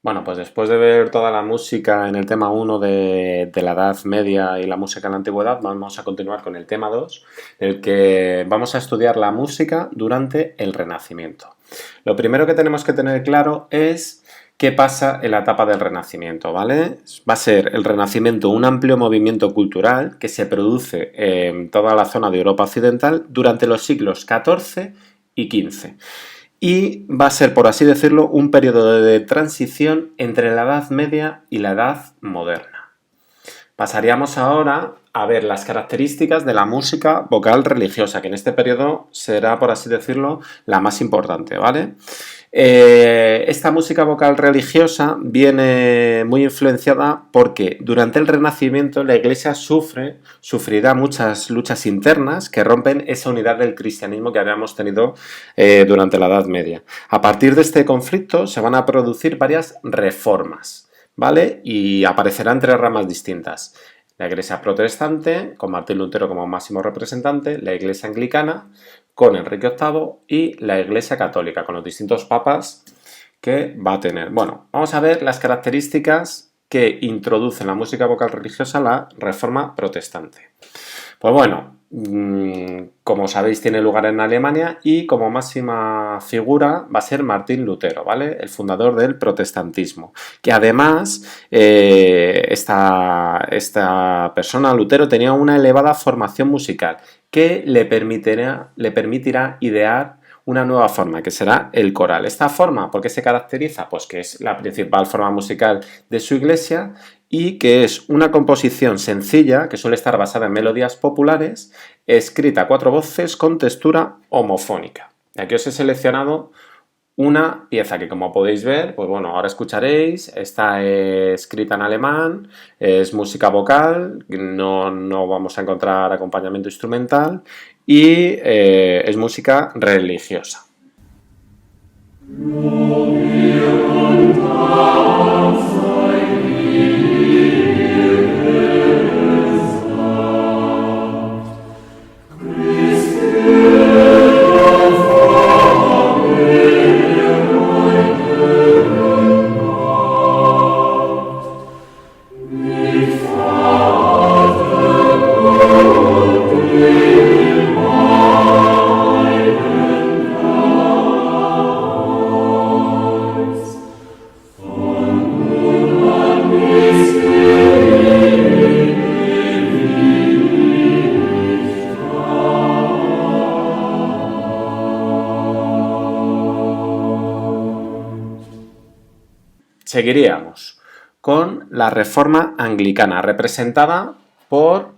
Bueno, pues después de ver toda la música en el tema uno de la Edad Media y la música en la Antigüedad, vamos a continuar con el tema 2, en el que vamos a estudiar la música durante el Renacimiento. Lo primero que tenemos que tener claro es qué pasa en la etapa del Renacimiento, ¿vale? Va a ser el Renacimiento un amplio movimiento cultural que se produce en toda la zona de Europa Occidental durante los siglos XIV y XV. Y va a ser, por así decirlo, un periodo de transición entre la Edad Media y la Edad Moderna. Pasaríamos ahora a ver las características de la música vocal religiosa, que en este periodo será, por así decirlo, la más importante, ¿vale? Esta música vocal religiosa viene muy influenciada porque durante el Renacimiento la Iglesia sufrirá muchas luchas internas que rompen esa unidad del cristianismo que habíamos tenido durante la Edad Media. A partir de este conflicto se van a producir varias reformas, ¿vale? Y aparecerán tres ramas distintas. La Iglesia protestante, con Martín Lutero como máximo representante, la Iglesia anglicana, con Enrique VIII, y la Iglesia católica, con los distintos papas que va a tener. Bueno, vamos a ver las características que introduce la música vocal religiosa la Reforma protestante. Pues bueno, como sabéis, tiene lugar en Alemania y como máxima figura va a ser Martín Lutero, ¿vale? El fundador del protestantismo. Que además, esta persona, Lutero, tenía una elevada formación musical que le permitirá idear una nueva forma, que será el coral. ¿Esta forma por qué se caracteriza? Pues que es la principal forma musical de su iglesia y que es una composición sencilla que suele estar basada en melodías populares, escrita a cuatro voces con textura homofónica. Aquí os he seleccionado una pieza que, como podéis ver, pues bueno, ahora escucharéis, está escrita en alemán, es música vocal, no vamos a encontrar acompañamiento instrumental y es música religiosa. Seguiríamos con la Reforma anglicana, representada por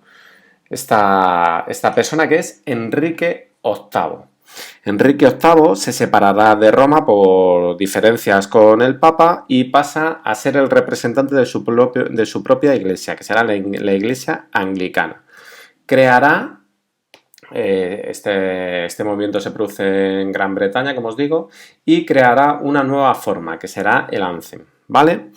esta persona que es Enrique VIII. Enrique VIII se separará de Roma por diferencias con el Papa y pasa a ser el representante de su propia iglesia, que será la iglesia anglicana. Creará, este movimiento se produce en Gran Bretaña, como os digo, y creará una nueva forma, que será el Anthem, ¿vale?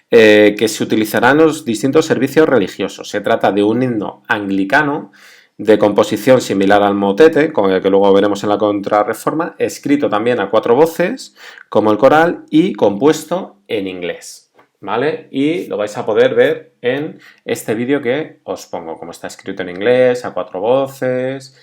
Que se utilizará en los distintos servicios religiosos. Se trata de un himno anglicano de composición similar al motete, con el que luego veremos en la Contrarreforma, escrito también a cuatro voces, como el coral, y compuesto en inglés, ¿vale? Y lo vais a poder ver en este vídeo que os pongo, como está escrito en inglés, a cuatro voces.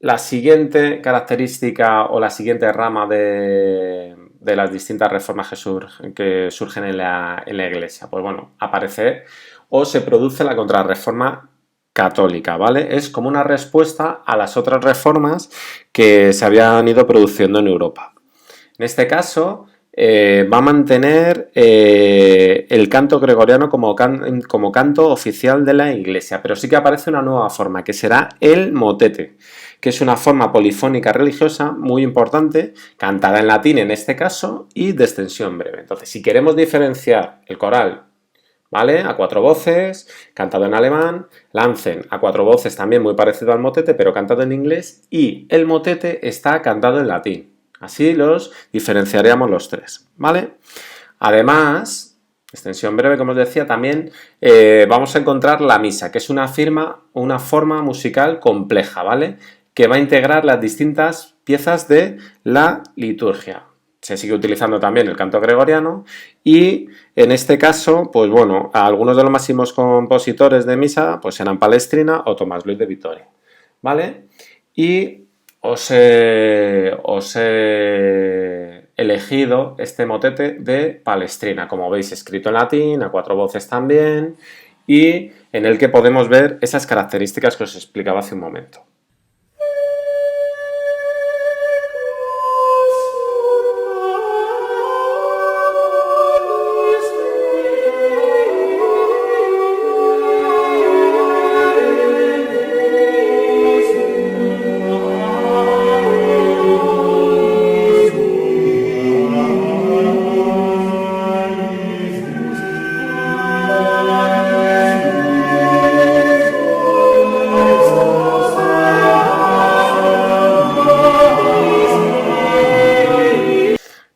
La siguiente característica o la siguiente rama de las distintas reformas que surgen en la Iglesia, pues bueno, aparece o se produce la Contrarreforma católica, ¿vale? Es como una respuesta a las otras reformas que se habían ido produciendo en Europa. En este caso, va a mantener el canto gregoriano como canto oficial de la Iglesia, pero sí que aparece una nueva forma, que será el motete, que es una forma polifónica religiosa muy importante, cantada en latín en este caso y de extensión breve. Entonces, si queremos diferenciar el coral, ¿vale?, a 4 voces, cantado en alemán, Lanzen a 4 voces también muy parecido al motete, pero cantado en inglés, y el motete está cantado en latín. Así los diferenciaríamos los tres, ¿vale? Además, extensión breve, como os decía, también vamos a encontrar la misa, que es una forma musical compleja, ¿vale?, que va a integrar las distintas piezas de la liturgia. Se sigue utilizando también el canto gregoriano y en este caso, pues bueno, algunos de los máximos compositores de misa pues eran Palestrina o Tomás Luis de Vitoria, ¿vale? Y os he elegido este motete de Palestrina, como veis, escrito en latín, a 4 voces también, y en el que podemos ver esas características que os explicaba hace un momento.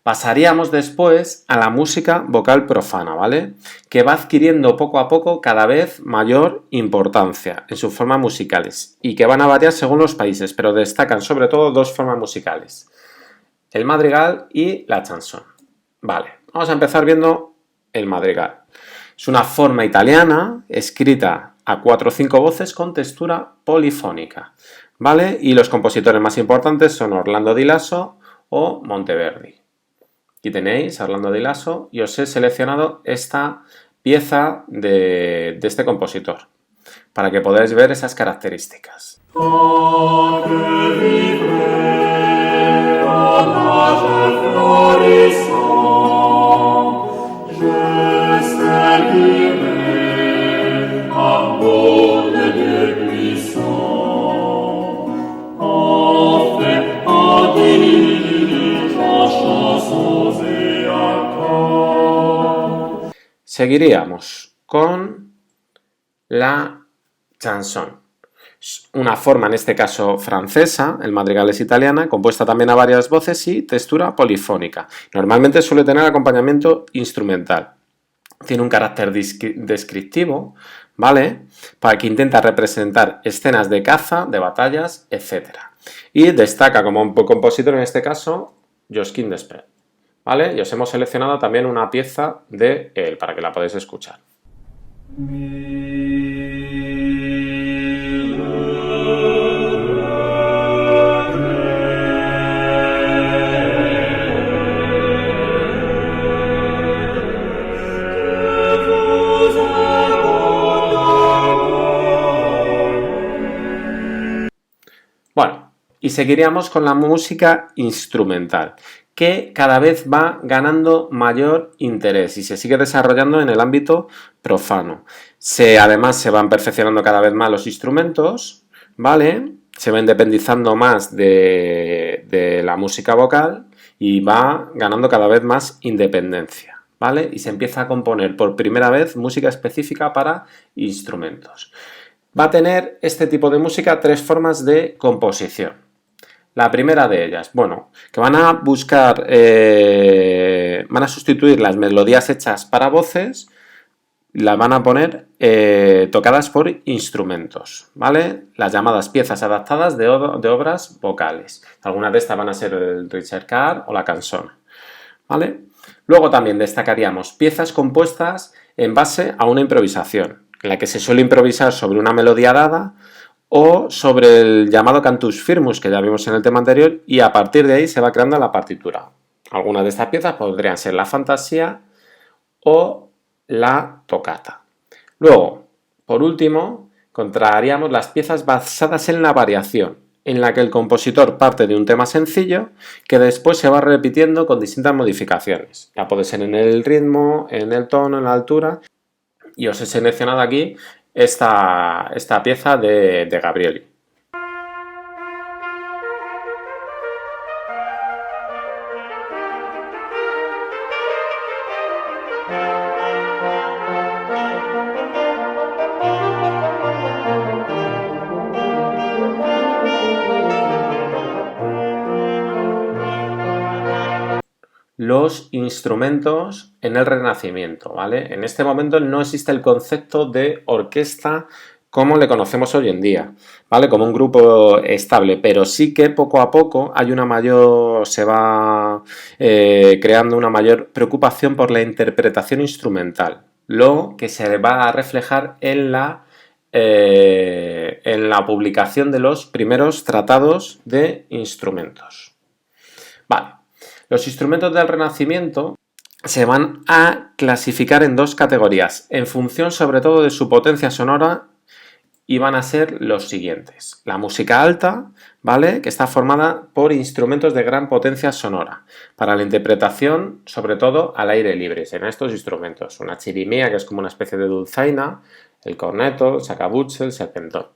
Pasaríamos después a la música vocal profana, ¿vale?, que va adquiriendo poco a poco cada vez mayor importancia en sus formas musicales y que van a variar según los países, pero destacan sobre todo dos formas musicales, el madrigal y la chanson. Vale, vamos a empezar viendo el madrigal. Es una forma italiana escrita a 4 o 5 voces con textura polifónica, ¿vale? Y los compositores más importantes son Orlando di Lasso o Monteverdi. Aquí tenéis a Orlando di Lasso y os he seleccionado esta pieza de este compositor para que podáis ver esas características. Seguiríamos con la chanson, una forma en este caso francesa, el madrigal es italiana, compuesta también a varias voces y textura polifónica. Normalmente suele tener acompañamiento instrumental. Tiene un carácter descriptivo, ¿vale?, para que intenta representar escenas de caza, de batallas, etc. Y destaca como compositor en este caso Josquin des Prez, ¿vale? Y os hemos seleccionado también una pieza de él para que la podáis escuchar. Bueno, y seguiríamos con la música instrumental, que cada vez va ganando mayor interés y se sigue desarrollando en el ámbito profano. Además se van perfeccionando cada vez más los instrumentos, ¿vale? Se va independizando más de la música vocal y va ganando cada vez más independencia, ¿vale? Y se empieza a componer por primera vez música específica para instrumentos. Va a tener este tipo de música 3 formas de composición. La primera de ellas, bueno, que van a buscar, van a sustituir las melodías hechas para voces, las van a poner tocadas por instrumentos, ¿vale? Las llamadas piezas adaptadas de obras vocales. Algunas de estas van a ser el ricercar o la canzone, ¿vale? Luego también destacaríamos piezas compuestas en base a una improvisación, en la que se suele improvisar sobre una melodía dada o sobre el llamado cantus firmus que ya vimos en el tema anterior y a partir de ahí se va creando la partitura. Algunas de estas piezas podrían ser la fantasía o la toccata. Luego, por último, encontraríamos las piezas basadas en la variación, en la que el compositor parte de un tema sencillo que después se va repitiendo con distintas modificaciones. Ya puede ser en el ritmo, en el tono, en la altura. Y os he seleccionado aquí esta pieza de Gabrieli. los instrumentos en el Renacimiento, ¿vale? En este momento no existe el concepto de orquesta como le conocemos hoy en día, ¿vale? Como un grupo estable, pero sí que poco a poco se va creando una mayor preocupación por la interpretación instrumental, lo que se va a reflejar en la publicación de los primeros tratados de instrumentos. Vale. Los instrumentos del Renacimiento se van a clasificar en dos categorías, en función sobre todo de su potencia sonora, y van a ser los siguientes. La música alta, ¿vale? Que está formada por instrumentos de gran potencia sonora, para la interpretación, sobre todo al aire libre, en estos instrumentos. Una chirimía, que es como una especie de dulzaina, el corneto, el sacabuche, el serpentón.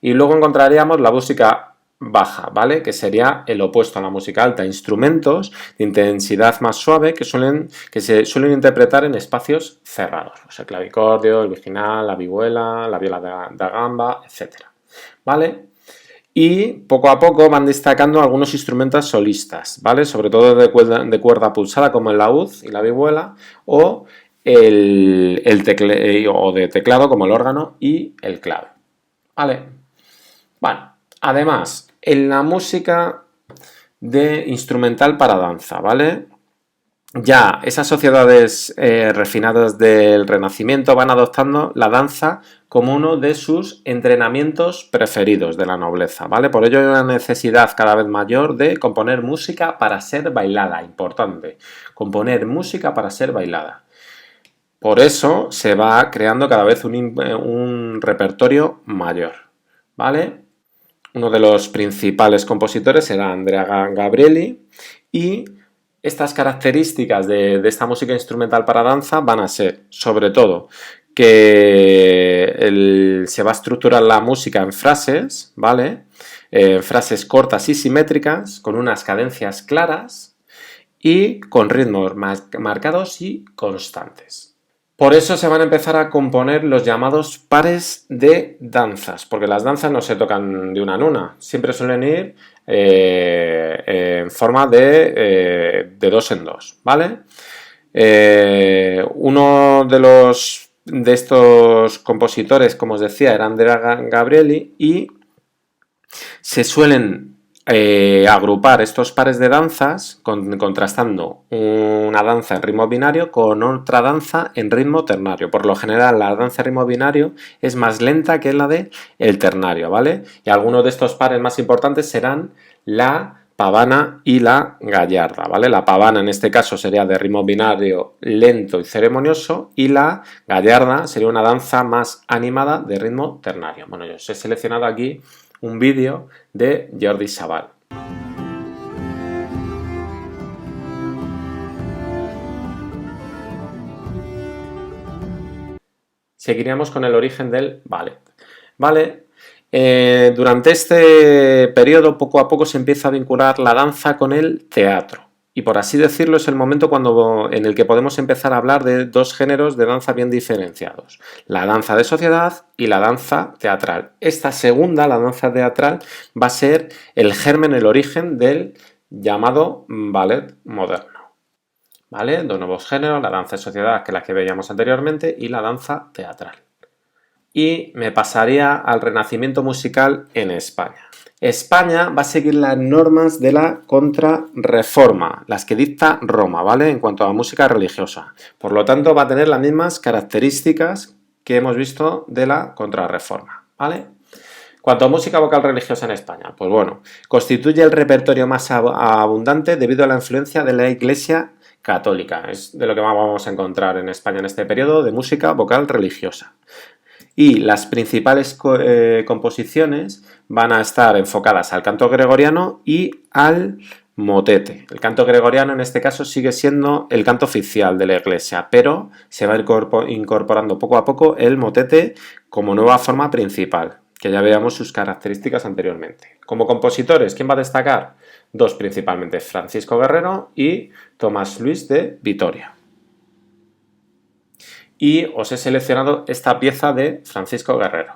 Y luego encontraríamos la música baja, ¿vale? Que sería el opuesto a la música alta. Instrumentos de intensidad más suave que se suelen interpretar en espacios cerrados. Pues el clavicordio, el virginal, la vihuela, la viola da gamba, etc. ¿Vale? Y poco a poco van destacando algunos instrumentos solistas, ¿vale? Sobre todo de cuerda pulsada como el laúd y la vihuela, o o de teclado como el órgano y el clave. ¿Vale? Bueno, además, en la música de instrumental para danza, ¿vale? Ya esas sociedades refinadas del Renacimiento van adoptando la danza como uno de sus entrenamientos preferidos de la nobleza, ¿vale? Por ello hay una necesidad cada vez mayor de componer música para ser bailada, importante, componer música para ser bailada. Por eso se va creando cada vez un repertorio mayor, ¿vale? Uno de los principales compositores era Andrea Gabrieli, y estas características de esta música instrumental para danza van a ser, sobre todo, que se va a estructurar la música en frases, ¿vale? Frases cortas y simétricas, con unas cadencias claras y con ritmos marcados y constantes. Por eso se van a empezar a componer los llamados pares de danzas, porque las danzas no se tocan de una en una, siempre suelen ir en forma de dos en dos, ¿vale? Uno de estos compositores, como os decía, era Andrea Gabrieli, y se suelen agrupar estos pares de danzas contrastando una danza en ritmo binario con otra danza en ritmo ternario. Por lo general, la danza en ritmo binario es más lenta que la de el ternario, ¿vale? Y algunos de estos pares más importantes serán la pavana y la gallarda, ¿vale? La pavana en este caso sería de ritmo binario lento y ceremonioso, y la gallarda sería una danza más animada de ritmo ternario. Bueno, yo os he seleccionado aquí un vídeo de Jordi Sabal. Seguiríamos con el origen del ballet. ¿Vale? Durante este periodo, poco a poco se empieza a vincular la danza con el teatro. Y por así decirlo, es el momento en el que podemos empezar a hablar de dos géneros de danza bien diferenciados: la danza de sociedad y la danza teatral. Esta segunda, la danza teatral, va a ser el germen, el origen del llamado ballet moderno. ¿Vale? Dos nuevos géneros: la danza de sociedad, que es la que veíamos anteriormente, y la danza teatral. Y me pasaría al Renacimiento musical en España. España va a seguir las normas de la Contrarreforma, las que dicta Roma, ¿vale? En cuanto a música religiosa. Por lo tanto, va a tener las mismas características que hemos visto de la Contrarreforma, ¿vale? Cuanto a música vocal religiosa en España, pues bueno, constituye el repertorio más abundante debido a la influencia de la Iglesia católica. Es de lo que vamos a encontrar en España en este periodo de música vocal religiosa. Y las principales composiciones van a estar enfocadas al canto gregoriano y al motete. El canto gregoriano en este caso sigue siendo el canto oficial de la Iglesia, pero se va incorporando poco a poco el motete como nueva forma principal, que ya veamos sus características anteriormente. Como compositores, ¿quién va a destacar? Dos principalmente: Francisco Guerrero y Tomás Luis de Vitoria. Y os he seleccionado esta pieza de Francisco Guerrero.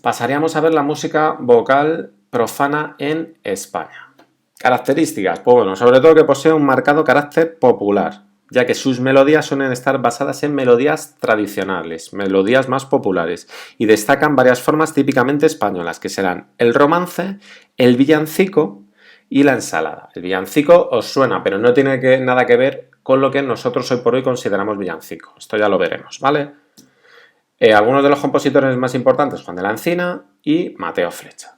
pasaríamos a ver la música vocal profana en España. Características, pues bueno, sobre todo que posee un marcado carácter popular, ya que sus melodías suelen estar basadas en melodías tradicionales, melodías más populares, y destacan varias formas típicamente españolas, que serán el romance, el villancico y la ensalada. El villancico os suena, pero no tiene nada que ver con lo que nosotros hoy por hoy consideramos villancico. Esto ya lo veremos, ¿vale? Algunos de los compositores más importantes, Juan de la Encina y Mateo Flecha.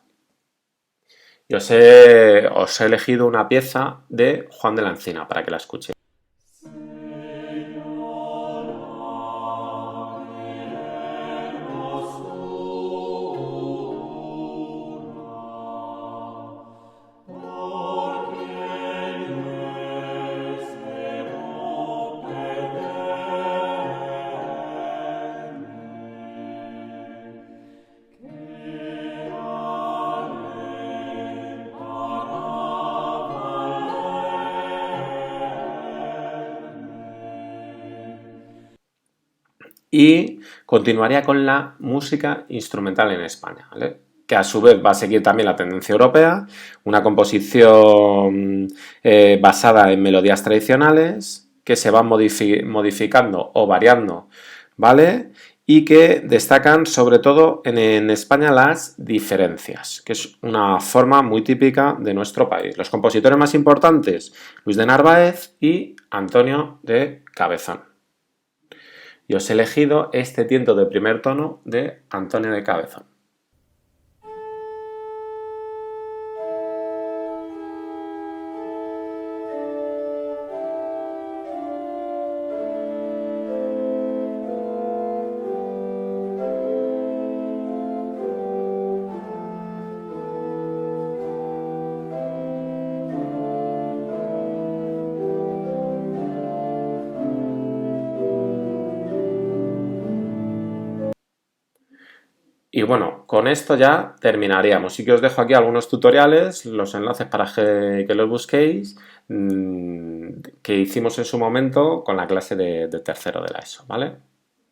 Y os he elegido una pieza de Juan de la Encina para que la escuchéis. Y continuaría con la música instrumental en España, ¿vale? Que a su vez va a seguir también la tendencia europea, una composición basada en melodías tradicionales que se van modificando o variando, ¿vale? Y que destacan sobre todo en España las diferencias, que es una forma muy típica de nuestro país. Los compositores más importantes, Luis de Narváez y Antonio de Cabezón. Y os he elegido este tiento de primer tono de Antonio de Cabezón. Y bueno, con esto ya terminaríamos. Sí que os dejo aquí algunos tutoriales, los enlaces para que los busquéis, que hicimos en su momento con la clase de tercero de la ESO, ¿vale?